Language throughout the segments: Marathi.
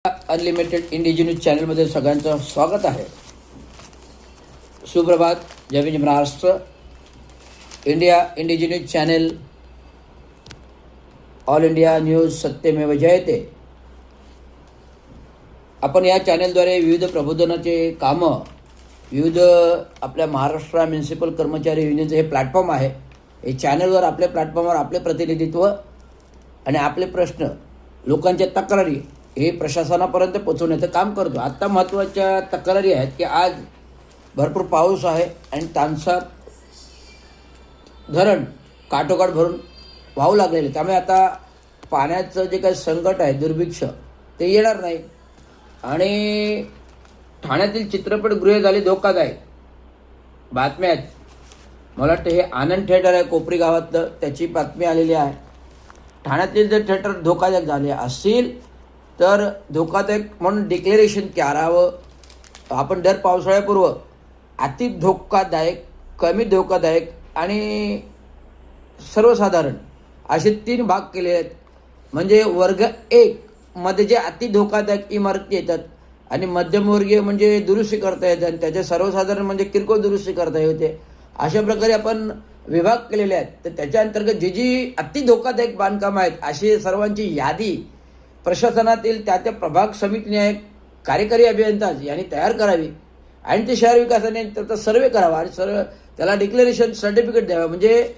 अनलिमिटेड इंडिया न्यूज चॅनलमध्ये सगळ्यांचं स्वागत आहे. सुप्रभात. जय हिंद Maharashtra. India news channel, all India news सत्यमेव जयते. आपण या चॅनलद्वारे विविध प्रबोधनाचे कामं, विविध आपल्या महाराष्ट्र म्युनिसिपल कर्मचारी युनियनचं हे प्लॅटफॉर्म आहे. हे चॅनलवर आपल्या प्लॅटफॉर्मवर आपले प्रतिनिधित्व आणि आपले प्रश्न, लोकांच्या तक्रारी हे प्रशासनापर्यंत पोहोचवण्याचं काम करतो. आत्ता महत्त्वाच्या तक्रारी आहेत की आज भरपूर पाऊस आहे आणि तानसा धरण काठोकाठ भरून वाहू लागलेले, त्यामुळे आता पाण्याचं जे काही संकट आहे, दुर्भिक्ष, ते येणार नाही. आणि ठाण्यातील चित्रपटगृहे झाली धोकादायक. बातम्या आहेत. मला वाटतं हे आनंद थिएटर आहे कोपरी गावातलं, त्याची बातमी आलेली आहे. ठाण्यातील जर थिएटर धोकादायक झाले असतील तर धोकादायक म्हणून डिक्लेरेशन करावं. आपण दर पावसाळ्यापूर्व अति धोकादायक, कमी धोकादायक आणि सर्वसाधारण असे 3 भाग केले आहेत. म्हणजे वर्ग 1 मध्ये जे अति धोकादायक इमारती येतात आणि मध्यमवर्गीय म्हणजे दुरुस्ती करता येतात आणि त्याचे सर्वसाधारण म्हणजे किरकोळ दुरुस्ती करता येते, अशा प्रकारे आपण विभाग केलेले आहेत. तर त्याच्या अंतर्गत जी अति धोकादायक बांधकामं आहेत अशी सर्वांची यादी प्रशासनातील त्या प्रभाग समितीने, कार्यकारी अभियंता यांनी तयार करावी आणि ते शहर विकासाने त्याचा सर्वे करावा आणि त्याला डिक्लेरेशन सर्टिफिकेट द्यावं. म्हणजे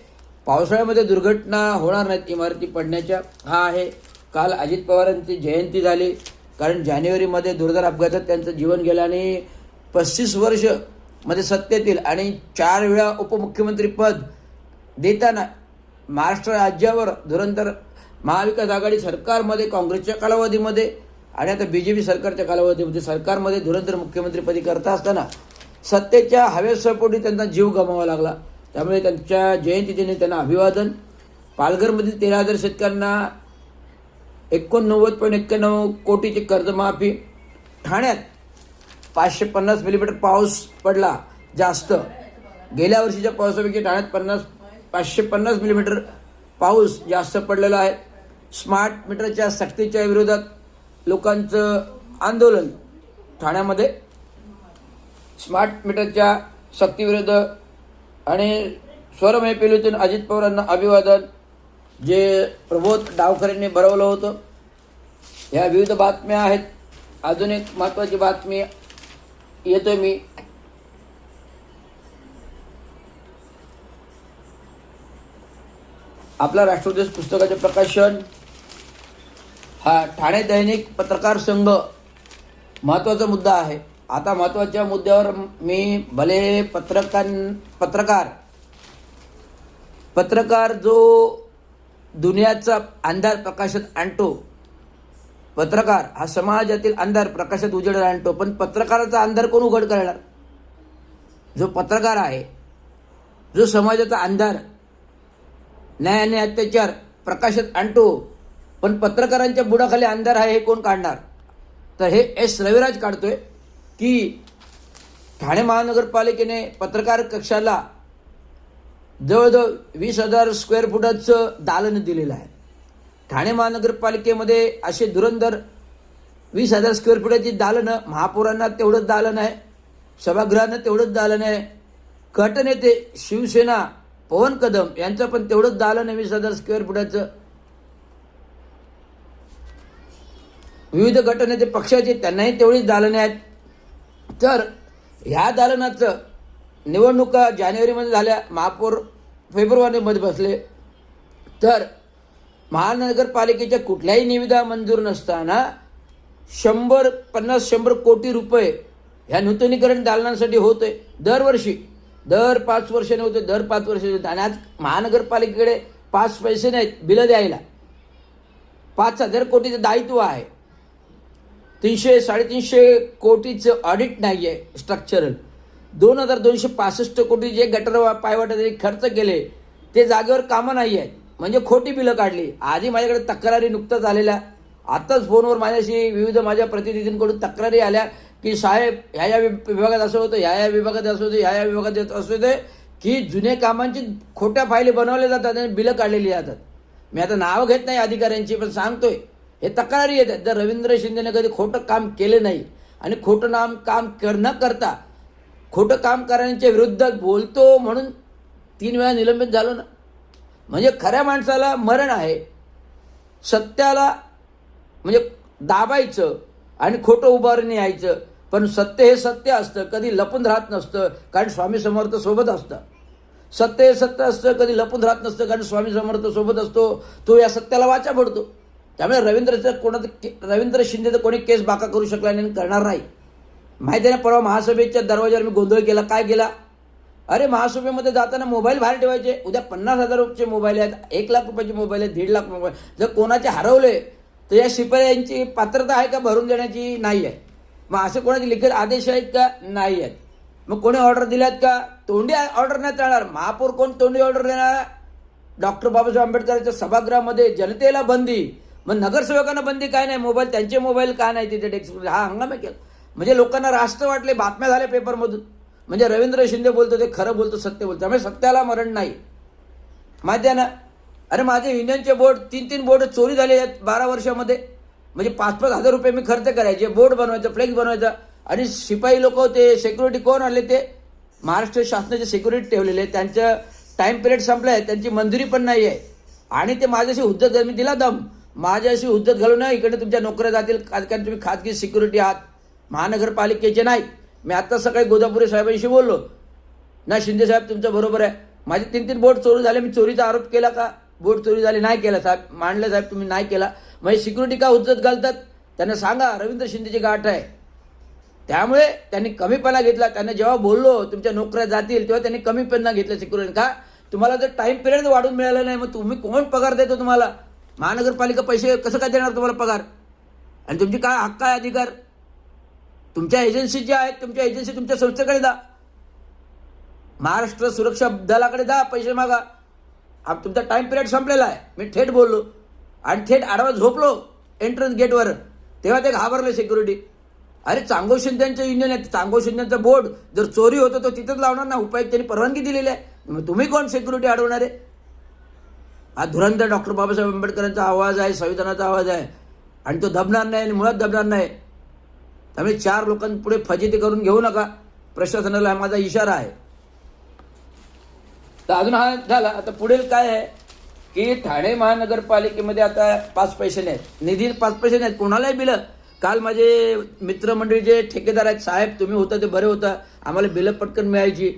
पावसाळ्यामध्ये दुर्घटना होणार नाहीत इमारती पडण्याच्या. हा आहे. काल अजित पवारांची जयंती झाली, कारण जानेवारीमध्ये दुर्धर अपघातात त्यांचं जीवन गेलं आणि 35 वर्ष मध्ये सत्तेतील आणि 4 वेळा उपमुख्यमंत्री पद देताना महाराष्ट्र राज्यावर धुरंधर महाविकास आघाडी सरकारमध्ये, काँग्रेसच्या कालावधीमध्ये आणि आता BJP सरकारच्या कालावधीमध्ये सरकारमध्ये धुरंधर मुख्यमंत्रीपदी करता असताना सत्तेच्या हवेसपोटी त्यांना जीव गमावा लागला. त्यामुळे त्यांच्या जयंतीदिनी त्यांना अभिवादन. पालघरमधील 13,000 शेतकऱ्यांना 89.91 कोटीची कर्जमाफी. ठाण्यात 550 मिलीमीटर पाऊस पडला जास्त. गेल्या वर्षीच्या पावसापैकी ठाण्यात 550 मिलीमीटर पाऊस जास्त पडलेला आहे. स्मार्ट मीटरच्या सक्तीच्या विरोधात लोकांचं आंदोलन ठाण्यामध्ये. स्मार्ट मीटरच्या सक्तीविरोध आणि स्वरमय पेलूतून अजित पवारांना अभिवादन, जे प्रबोध डावखरेंनी भरवलं होतं. ह्या विविध बातम्या आहेत. अजून एक महत्त्वाची बातमी येतोय मी. आपला राष्ट्रोदय पुस्तकाचे प्रकाशन, हा ठाणे दैनिक पत्रकार संघ महत्त्वाचा मुद्दा आहे. आता महत्त्वाच्या मुद्द्यावर मी भले पत्रकार जो दुनियाचा अंधार प्रकाशात आणतो, पत्रकार हा समाजातील अंधार प्रकाशात उजेड आणतो, पण पत्रकाराचा अंधार कोण उघड करणार? जो पत्रकार आहे, जो समाजाचा अंधार, न्याय आणि अत्याचार प्रकाशात आणतो, पण पत्रकारांच्या बुडाखाली अंधार आहे, हे कोण काढणार? तर हे रविराज काढतोय की ठाणे महानगरपालिकेने पत्रकार कक्षाला जवळजवळ 20,000 स्क्वेअर फुटाचं दालन दिलेलं आहे. ठाणे महानगरपालिकेमध्ये असे धुरंधर 20,000 स्क्वेअर फुटाची दालनं, महापौरांना तेवढंच दालन आहे, सभागृहांना तेवढंच दालन आहे, गटनेते शिवसेना पवन कदम यांचं पण तेवढंच दालन आहे 20,000 स्क्वेअर फुटाचं. विविध गटनेते पक्षाचे त्यांनाही तेवढीच दालने आहेत. तर ह्या दालनाचं निवडणुका जानेवारीमध्ये झाल्या, महापौर फेब्रुवारीमध्ये बसले. तर महानगरपालिकेच्या कुठल्याही निविदा मंजूर नसताना 150 कोटी रुपये ह्या नूतनीकरण दालनांसाठी होतोय दरवर्षी. दर 5 वर्षाने होते, दर 5 वर्षाने होते. आणि आज महानगरपालिकेकडे 5 पैसे नाहीत बिलं द्यायला. 5,000 कोटीचं दायित्व आहे. 300-350 कोटीचं ऑडिट नाही आहे स्ट्रक्चरल. 2,265 कोटी जे गटर पायवाटासाठी खर्च केले ते जागेवर कामं नाही आहेत, म्हणजे खोटी बिलं काढली. आधी माझ्याकडे तक्रारी नुकताच आलेल्या, आत्ताच फोनवर माझ्याशी विविध माझ्या प्रतिनिधींकडून तक्रारी आल्या की साहेब ह्या विभागात असं होतं, ह्या विभागात असं होतं, ह्या विभागात असं होतं, की जुने कामांची खोट्या फायली बनवल्या जातात आणि बिलं काढलेली जातात. मी आता नावं घेत नाही अधिकाऱ्यांची, पण सांगतोय हे तक्रारी येतात. जर रवींद्र शिंदेने कधी खोटं काम केलं नाही आणि खोटं काम न करता खोटं काम करण्याच्या विरुद्धात बोलतो म्हणून 3 वेळा निलंबित झालो ना. म्हणजे खऱ्या माणसाला मरण आहे. सत्याला म्हणजे दाबायचं आणि खोटं उभारून यायचं. पण सत्य हे सत्य असतं, कधी लपून राहत नसतं, कारण स्वामी समर्थ सोबत असतं. सत्य हे सत्य असतं, कधी लपून राहत नसतं, कारण स्वामी समर्थ सोबत असतो. तो या सत्याला वाचा फोडतो. त्यामुळे रवींद्र शिंदेचं कोणी केस बाका करू शकला नाही, करणार नाही. माहिती आहे ना, परवा महासभेच्या दरवाजावर मी गोंधळ केला. काय केला? अरे महासभेमध्ये जाताना मोबाईल बाहेर ठेवायचे. उद्या 50,000 रुपये मोबाईल आहेत, 1 लाख रुपयाचे मोबाईल आहेत, 1.5 लाख मोबाईल. जर कोणाचे हरवले तर या शिपायांची पात्रता आहे का भरून देण्याची? नाही आहे. मग असे कोणाचे लिखित आदेश आहेत का? नाही आहेत. मग कोणी ऑर्डर दिल्यात का? तोंडी ऑर्डर नाही चालणार. महापौर कोण तोंडी ऑर्डर देणार? डॉक्टर बाबासाहेब आंबेडकरांच्या सभागृहामध्ये जनतेला बंदी, मग नगरसेवकांना बंदी काय नाही? मोबाईल, त्यांचे मोबाईल का नाही तिथे डेस्क? हा हंगाम केला. म्हणजे लोकांना राष्ट्र वाटले, बातम्या झाल्या पेपरमधून. म्हणजे रवींद्र शिंदे बोलतो ते खरं बोलतो, सत्य बोलतो. त्यामुळे सत्याला मरण नाही. माहिती आहे ना? अरे माझे युनियनचे बोर्ड 3 बोर्ड चोरी झाले आहेत 12 वर्षामध्ये. म्हणजे 5-5 हजार रुपये मी खर्च करायचे, बोर्ड बनवायचं, फ्लेक्स बनवायचा. आणि शिपाई लोक होते, सिक्युरिटी कोण आले? ते महाराष्ट्र शासनाचे सिक्युरिटी ठेवलेले. त्यांचं टाइम पिरियड संपलं आहे, त्यांची मंजुरी पण नाही आहे. आणि ते माझ्याशी हुज्जत, मी दिला दम, माझ्याशी हुज्जत घालू नये, इकडे तुमच्या नोकऱ्या जातील, कारण तुम्ही खाजगी सिक्युरिटी आहात, महानगरपालिकेचे नाहीत. मी आत्ता सकाळी गोदापुरे साहेबांशी बोललो ना, शिंदे साहेब तुमचं बरोबर आहे, माझे 3 बोर्ड चोरी झाले, मी चोरीचा आरोप केला का? बोर्ड चोरी झाले नाही केला साहेब, मांडले साहेब तुम्ही नाही केला. म्हणजे सिक्युरिटी का हुज्जत घालतात? त्यांना सांगा रवींद्र शिंदेची गाठ आहे. त्यामुळे त्यांनी कमीपणा घेतला. त्यांना जेव्हा बोललो तुमच्या नोकऱ्या जातील, तेव्हा त्यांनी कमीपणा घेतला सिक्युरिटी. का? तुम्हाला जर टाइम पिरियड वाढून मिळाला नाही, मग तुम्ही कोण पगार देतो? तुम्हाला महानगरपालिका पैसे कसं काय देणार तुम्हाला पगार? आणि तुमची काय हक्क आहे, अधिकार? तुमच्या एजन्सी ज्या आहेत, तुमच्या एजन्सी तुमच्या संस्थेकडे जा, महाराष्ट्र सुरक्षा दलाकडे जा, पैसे मागा. तुमचा टाइम पिरियड संपलेला आहे. मी थेट बोललो आणि थेट आडवा झोपलो एंट्रन्स गेटवर. तेव्हा ते घाबरले सिक्युरिटी. अरे चांगो शिंदेचं युनियन आहे, चांगो शिंदेचा बोर्ड जर चोरी होतो तो तिथंच लावणार ना. उपायुक्तांनी परवानगी दिलेली आहे, मग तुम्ही कोण सिक्युरिटी अडवणार आहे? हा धुरंधर डॉक्टर बाबासाहेब आंबेडकरांचा आवाज आहे, संविधानाचा आवाज आहे, आणि तो दबणार नाही आणि मुळात दबणार नाही. त्यामुळे 4 लोकांपुढे फजिती करून घेऊ नका. प्रशासनाला हा माझा इशारा आहे. तर अजून हा झाला. आता पुढील काय आहे की ठाणे महानगरपालिकेमध्ये आता 5 पैसे नाहीत, निधी 5 पैसे नाहीत, कोणालाही बिलं. काल माझे मित्रमंडळी जे ठेकेदार आहेत, साहेब तुम्ही होता ते बरे होता, आम्हाला बिलं पटकन मिळायची.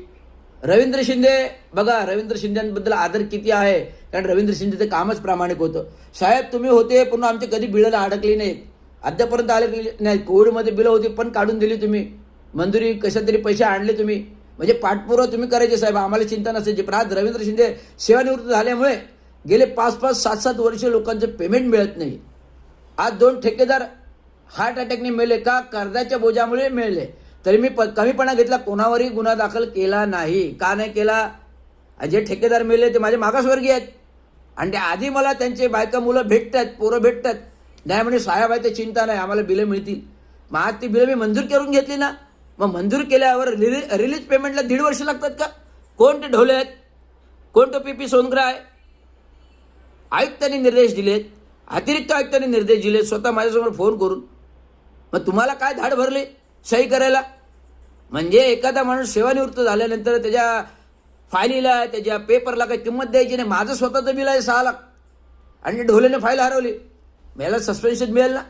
रवींद्र शिंदे बघा, रवींद्र शिंदेबद्दल आदर किती आहे, कारण रवींद्र शिंदेचं कामच प्रामाणिक होतं. साहेब तुम्ही होते, पुन्हा आमची कधी बिलं अडकली नाहीत, अद्यापर्यंत आले नाही. कोविडमध्ये बिलं होती पण काढून दिली तुम्ही, मंजुरी कशा तरी पैसे आणले तुम्ही. म्हणजे पाठपुरावा तुम्ही करायचे साहेब, आम्हाला चिंता नसायची. पण आज रवींद्र शिंदे सेवानिवृत्त झाल्यामुळे गेले 5-5, 7-7 वर्ष लोकांचं पेमेंट मिळत नाही. आज 2 ठेकेदार हार्ट अटॅकने मेले का? कर्जाच्या बोजामुळे मिळले. तरी मी कमीपणा घेतला, कोणावरही गुन्हा दाखल केला नाही. का नाही केला? जे ठेकेदार मेले ते माझे मागासवर्गीय आहेत, आणि ते आधी मला त्यांचे बायका मुलं भेटतात, पोरं भेटतात. नाही म्हणे साहेब आहे ते चिंता नाही, आम्हाला बिलं मिळतील. मग आज ती बिलं मी मंजूर करून घेतली ना. मग मंजूर केल्यावर रिलीज पेमेंटला 1.5 वर्ष लागतात का? कोण ते ढोले आहेत? कोण तो PP सोनग्रा आहे? आयुक्तांनी निर्देश दिलेत, अतिरिक्त आयुक्तांनी निर्देश दिले, स्वतः माझ्यासमोर फोन करून. मग तुम्हाला काय धाड भरले सही करायला? म्हणजे एखादा माणूस सेवानिवृत्त झाल्यानंतर त्याच्या फायलीला, त्याच्या पेपरला काही किंमत द्यायची नाही. माझं स्वतःचं बिल आहे 6 लाख, आणि ढोलेने फाईल हरवली, मला सस्पेन्शन मिळेल ना.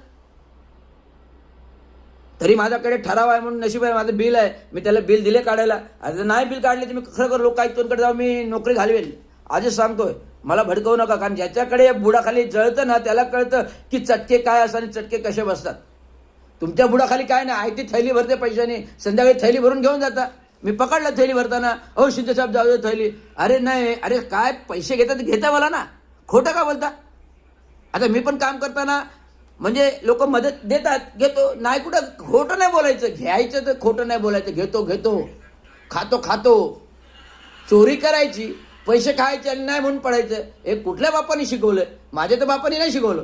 तरी माझ्याकडे ठराव आहे म्हणून नशीब आहे, माझं बिल आहे, मी त्याला बिल दिले काढायला. आता नाही बिल काढले तर मी खरं लोक आयुक्तांकडे जाऊन मी नोकरी घालवेल. आजच सांगतोय, मला भडकवू नका, कारण ज्याच्याकडे बुडाखाली जळतं ना त्याला कळतं की चटके काय असतात आणि चटके कसे बसतात. तुमच्या बुडाखाली काय नाही, आहे ती थैली भरते पैशाने, संध्याकाळी थैली भरून घेऊन जाता. मी पकडलं थैली भरताना, अहो शिंदे साहेब जाऊ दे थैली. अरे नाही, अरे काय पैसे घेतात घेता मला ना, खोटं का बोलता? आता मी पण काम करताना म्हणजे लोक मदत देतात, घेतो. नाही कुठं खोटं नाही बोलायचं, घ्यायचं तर खोटं नाही बोलायचं. घेतो, खातो, चोरी करायची, पैसे खायचे आणि नाही म्हणून पडायचं. हे कुठल्या बापाने शिकवलं? माझ्या तर बापाने नाही शिकवलं.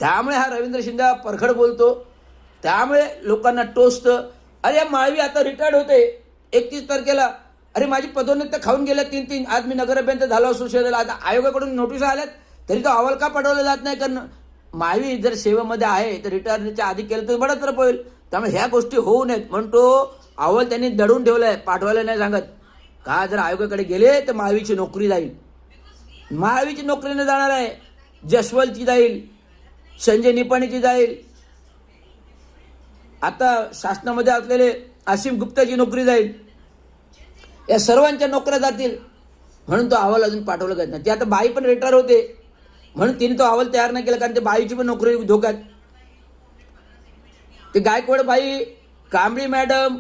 त्यामुळे हा रवींद्र शिंदे परखड बोलतो, त्यामुळे लोकांना टोचतं. अरे माळवी आता रिटायर्ड होते 31 तारखेला. अरे माझी पदोन्नती खाऊन गेल्या 3-3. आज मी नगर अभियंता झालो असो शोधायला. आता आयोगाकडून नोटीस आल्यात तरी तो अहवाल का पाठवला जात नाही? कारण मावी जर सेवेमध्ये आहे तर रिटायरच्या आधी केलं तर बडतरफ होईल. त्यामुळे ह्या गोष्टी होऊ नयेत म्हणून तो अहवाल त्यांनी दडून ठेवलाय, पाठवायला नाही सांगत. का जर आयोगाकडे गेले तर महावीची नोकरी जाईल. महावीची नोकरीने जाणार आहे, जसवलची जाईल, संजय निपाणीची जाईल, आता शासनामध्ये असलेले आसिम गुप्ताची नोकरी जाईल. या सर्वांच्या नोकऱ्या जातील म्हणून तो अहवाल अजून पाठवला जात नाही. ती आता बाई पण रिटायर होते म्हणून तिने तो अहवाल तयार नाही केला, कारण ते बाईची पण नोकरी धोक्यात. ते गायकवाड बाई, कांबळी मॅडम,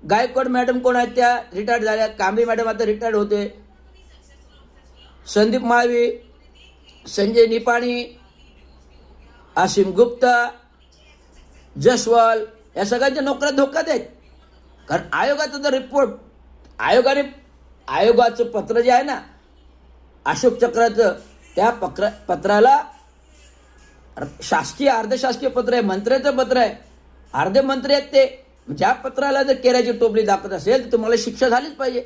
गायकवाड मॅडम कोण आहेत त्या रिटायर्ड झाल्या, कांबळी मॅडम आता रिटायर्ड होते, संदीप मावी, संजय निपाणी, आसिम गुप्ता, जसवाल या सगळ्यांच्या नोकऱ्या धोक्यात आहेत. कारण आयोगाचा जर रिपोर्ट, आयोगाचं पत्र जे आहे ना अशोक चक्राचं, त्या पत्राला शासकीय अर्धशासकीय पत्र आहे, मंत्र्याचं पत्र आहे, अर्धे मंत्री आहेत ते. ज्या पत्राला जर केराची टोपली दाखवत असेल तर तुम्हाला शिक्षा झालीच पाहिजे.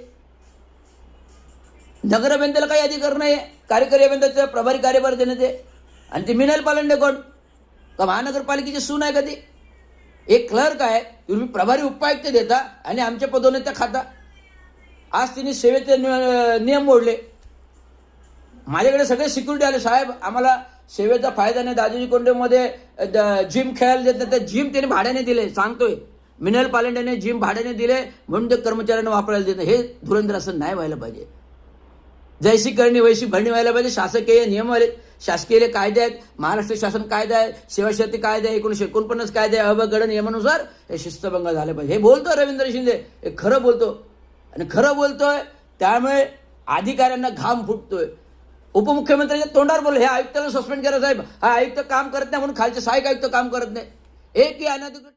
नगर अभियंत्याला काही अधिकार नाही आहे, कार्यकारी अभियंत्याचं प्रभारी कार्यभार देण्याचे. आणि ती मिनल पालंडे कोण? का महानगरपालिकेची सून आहे कधी? एक क्लर्क आहे, तुम्ही प्रभारी उपायुक्त देता आणि आमच्या पदोन्नत्या खाता. आज तिने सेवेचे नियम मोडले. माझ्याकडे सगळे सिक्युरिटी आले, साहेब आम्हाला सेवेचा फायदा नाही, दादोजी कोंडेमध्ये जिम खेळायला देत नाही, तर जिम त्याने भाड्याने दिले. सांगतोय मिनल पालंडेने जिम भाड्याने दिले म्हणून ते कर्मचाऱ्यांना वापरायला देत नाही. हे धुरंधर असं नाही व्हायला पाहिजे. जैसी करणी वैसी भरणी व्हायला पाहिजे. शासकीय नियम आहेत, शासकीय कायदे आहेत, महाराष्ट्र शासन कायदा आहे, सेवाशर्ती कायदा आहे, 1949 कायदे आहे, अबगड नियमानुसार हे शिस्तभंग झाले पाहिजे. हे बोलतो रवींद्र शिंदे, हे खरं बोलतो आणि खरं बोलतोय. त्यामुळे अधिकाऱ्यांना घाम फुटतोय. उपमुख्यमंत्र्यांच्या तोंडावर बोल, हे आयुक्ताला सस्पेंड करा साहेब, हा आयुक्त काम करत नाही म्हणून खालचे सहाय्यक आयुक्त काम करत नाही. एकही अनधिकृत